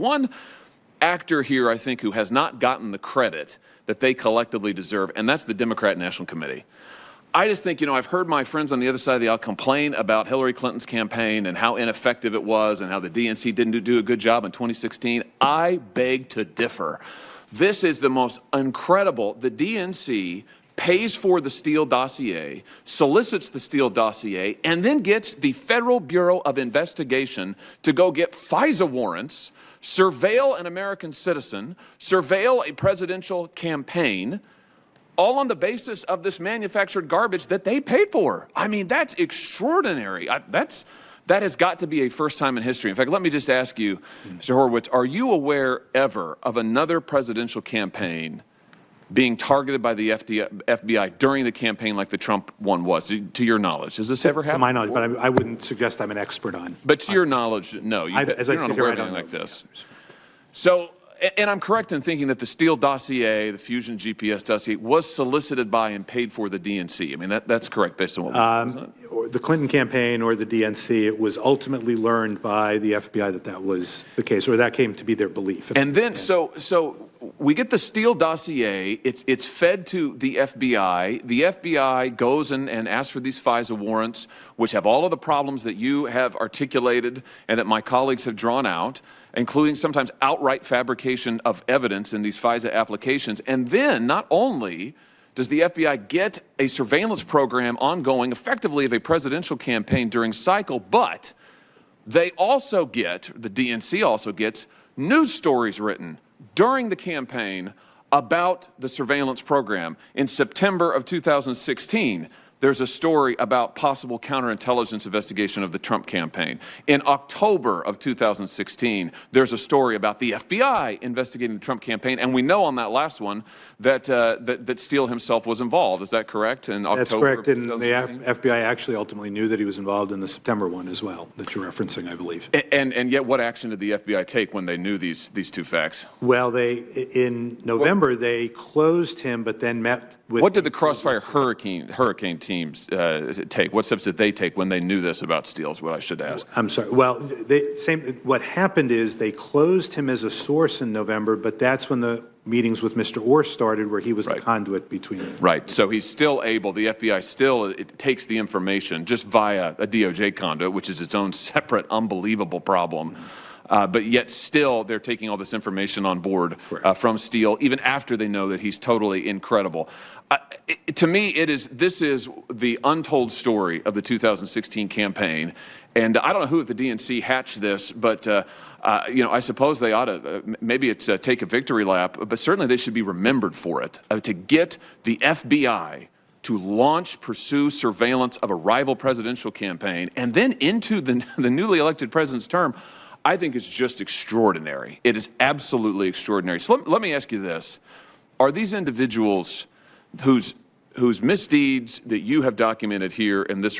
one actor here, I think, who has not gotten the credit that they collectively deserve, and that's the Democrat National Committee. I just think, I've heard my friends on the other side of the aisle complain about Hillary Clinton's campaign and how ineffective it was and how the DNC didn't do a good job in 2016. I beg to differ. This is the most incredible. The DNC pays for the Steele dossier, solicits the Steele dossier, and then gets the Federal Bureau of Investigation to go get FISA warrants, surveil an American citizen, surveil a presidential campaign, all on the basis of this manufactured garbage that they paid for. I mean, that's extraordinary. That has got to be a first time in history. In fact, let me just ask you, Mr. Horowitz, are you aware ever of another presidential campaign being targeted by the FBI during the campaign like the Trump one was, to your knowledge? Has this ever happened? To my knowledge, but I wouldn't suggest I'm an expert on. But to your knowledge, no. You're not aware of anything like this. So, and I'm correct in thinking that the Steele dossier, the Fusion GPS dossier, was solicited by and paid for the DNC. I mean, that's correct based on what we know, isn't it? Or the Clinton campaign or the DNC, it was ultimately learned by the FBI that was the case, or that came to be their belief. And then, so we get the Steele dossier. It's fed to the FBI. The FBI goes and asks for these FISA warrants, which have all of the problems that you have articulated and that my colleagues have drawn out, including sometimes outright fabrication of evidence in these FISA applications. And then, not only does the FBI get a surveillance program ongoing, effectively, of a presidential campaign during cycle, but they also get, the DNC also gets, news stories written during the campaign about the surveillance program. In September of 2016, there's a story about possible counterintelligence investigation of the Trump campaign. In October of 2016, there's a story about the FBI investigating the Trump campaign. And we know on that last one that that Steele himself was involved. Is that correct? In October. That's correct. And the FBI actually ultimately knew that he was involved in the September one as well, that you're referencing, I believe. And yet, what action did the FBI take when they knew these two facts? Well, in November, they closed him, but then met with... What did the Crossfire Hurricane teams take? What steps did they take when they knew this about Steele is what I should ask. I'm sorry. Well, what happened is they closed him as a source in November, but that's when the meetings with Mr. Orr started, where he was the conduit between them. Right. So he's still able, the FBI still takes the information just via a DOJ conduit, which is its own separate, unbelievable problem. But yet still they're taking all this information on board from Steele, even after they know that he's totally incredible. To me, this is the untold story of the 2016 campaign. And I don't know who at the DNC hatched this, but I suppose they ought to, maybe it's take a victory lap, but certainly they should be remembered for it. To get the FBI to pursue surveillance of a rival presidential campaign and then into the newly elected president's term, I think it's just extraordinary. It is absolutely extraordinary. So let me ask you this. Are these individuals whose misdeeds that you have documented here in this report